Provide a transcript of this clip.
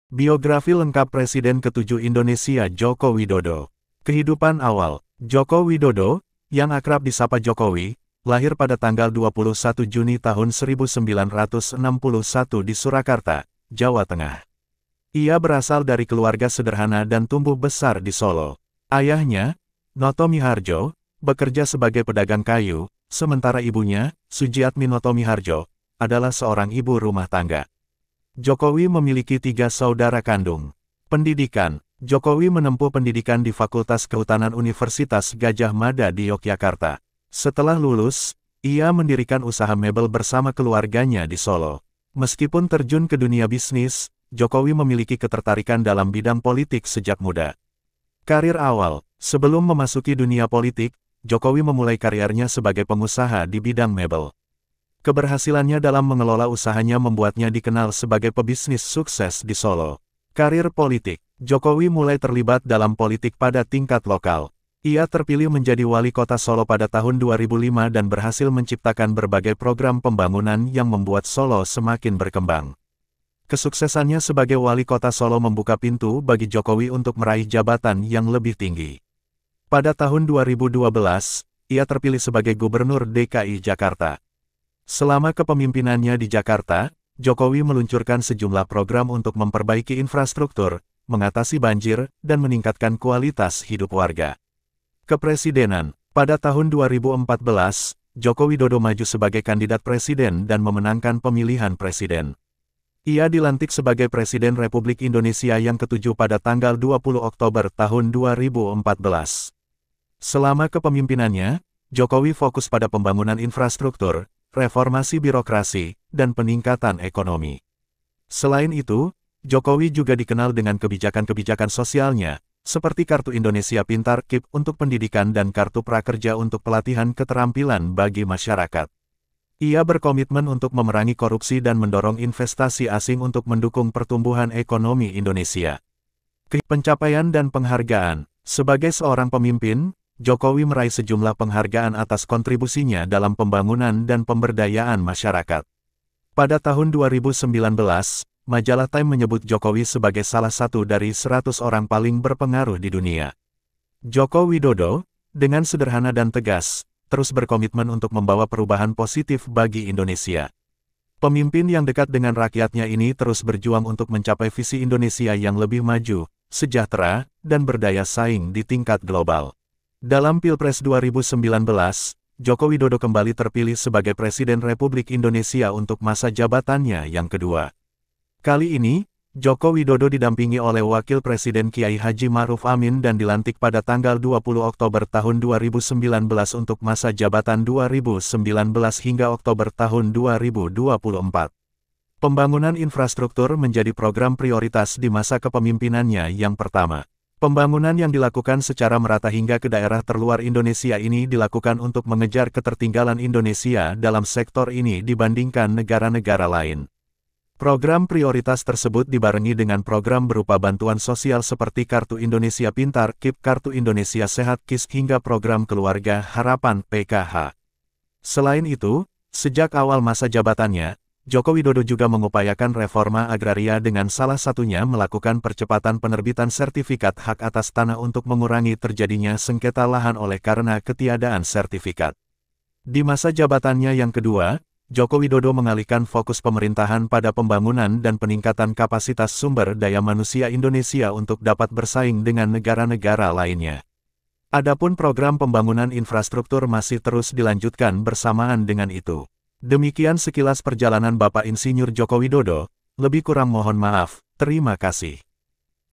Biografi lengkap Presiden ke-7 Indonesia Joko Widodo. Kehidupan awal, Joko Widodo, yang akrab disapa Jokowi, lahir pada tanggal 21 Juni tahun 1961 di Surakarta, Jawa Tengah. Ia berasal dari keluarga sederhana dan tumbuh besar di Solo. Ayahnya, Noto Miharjo, bekerja sebagai pedagang kayu, sementara ibunya, Sujiatmi Noto Miharjo, adalah seorang ibu rumah tangga. Jokowi memiliki 3 saudara kandung. Pendidikan, Jokowi menempuh pendidikan di Fakultas Kehutanan Universitas Gadjah Mada di Yogyakarta. Setelah lulus, ia mendirikan usaha mebel bersama keluarganya di Solo. Meskipun terjun ke dunia bisnis, Jokowi memiliki ketertarikan dalam bidang politik sejak muda. Karir awal, sebelum memasuki dunia politik, Jokowi memulai karirnya sebagai pengusaha di bidang mebel. Keberhasilannya dalam mengelola usahanya membuatnya dikenal sebagai pebisnis sukses di Solo. Karir politik, Jokowi mulai terlibat dalam politik pada tingkat lokal. Ia terpilih menjadi wali kota Solo pada tahun 2005 dan berhasil menciptakan berbagai program pembangunan yang membuat Solo semakin berkembang. Kesuksesannya sebagai wali kota Solo membuka pintu bagi Jokowi untuk meraih jabatan yang lebih tinggi. Pada tahun 2012, ia terpilih sebagai Gubernur DKI Jakarta. Selama kepemimpinannya di Jakarta, Jokowi meluncurkan sejumlah program untuk memperbaiki infrastruktur, mengatasi banjir, dan meningkatkan kualitas hidup warga. Kepresidenan, pada tahun 2014, Joko Widodo maju sebagai kandidat presiden dan memenangkan pemilihan presiden. Ia dilantik sebagai Presiden Republik Indonesia yang ke-7 pada tanggal 20 Oktober tahun 2014. Selama kepemimpinannya, Jokowi fokus pada pembangunan infrastruktur, reformasi birokrasi, dan peningkatan ekonomi. Selain itu, Jokowi juga dikenal dengan kebijakan-kebijakan sosialnya, seperti Kartu Indonesia Pintar KIP untuk pendidikan dan Kartu Prakerja untuk pelatihan keterampilan bagi masyarakat. Ia berkomitmen untuk memerangi korupsi dan mendorong investasi asing untuk mendukung pertumbuhan ekonomi Indonesia. Pencapaian dan penghargaan, sebagai seorang pemimpin, Jokowi meraih sejumlah penghargaan atas kontribusinya dalam pembangunan dan pemberdayaan masyarakat. Pada tahun 2019, majalah Time menyebut Jokowi sebagai salah satu dari 100 orang paling berpengaruh di dunia. Joko Widodo, dengan sederhana dan tegas, terus berkomitmen untuk membawa perubahan positif bagi Indonesia. Pemimpin yang dekat dengan rakyatnya ini terus berjuang untuk mencapai visi Indonesia yang lebih maju, sejahtera, dan berdaya saing di tingkat global. Dalam Pilpres 2019, Joko Widodo kembali terpilih sebagai Presiden Republik Indonesia untuk masa jabatannya yang kedua. Kali ini, Joko Widodo didampingi oleh Wakil Presiden Kiai Haji Ma'ruf Amin dan dilantik pada tanggal 20 Oktober tahun 2019 untuk masa jabatan 2019 hingga Oktober tahun 2024. Pembangunan infrastruktur menjadi program prioritas di masa kepemimpinannya yang pertama. Pembangunan yang dilakukan secara merata hingga ke daerah terluar Indonesia ini dilakukan untuk mengejar ketertinggalan Indonesia dalam sektor ini dibandingkan negara-negara lain. Program prioritas tersebut dibarengi dengan program berupa bantuan sosial seperti Kartu Indonesia Pintar KIP, Kartu Indonesia Sehat KIS hingga program Keluarga Harapan PKH. Selain itu, sejak awal masa jabatannya, Joko Widodo juga mengupayakan reforma agraria dengan salah satunya melakukan percepatan penerbitan sertifikat hak atas tanah untuk mengurangi terjadinya sengketa lahan oleh karena ketiadaan sertifikat. Di masa jabatannya yang kedua, Joko Widodo mengalihkan fokus pemerintahan pada pembangunan dan peningkatan kapasitas sumber daya manusia Indonesia untuk dapat bersaing dengan negara-negara lainnya. Adapun program pembangunan infrastruktur masih terus dilanjutkan bersamaan dengan itu. Demikian sekilas perjalanan Bapak Insinyur Joko Widodo, lebih kurang mohon maaf, terima kasih.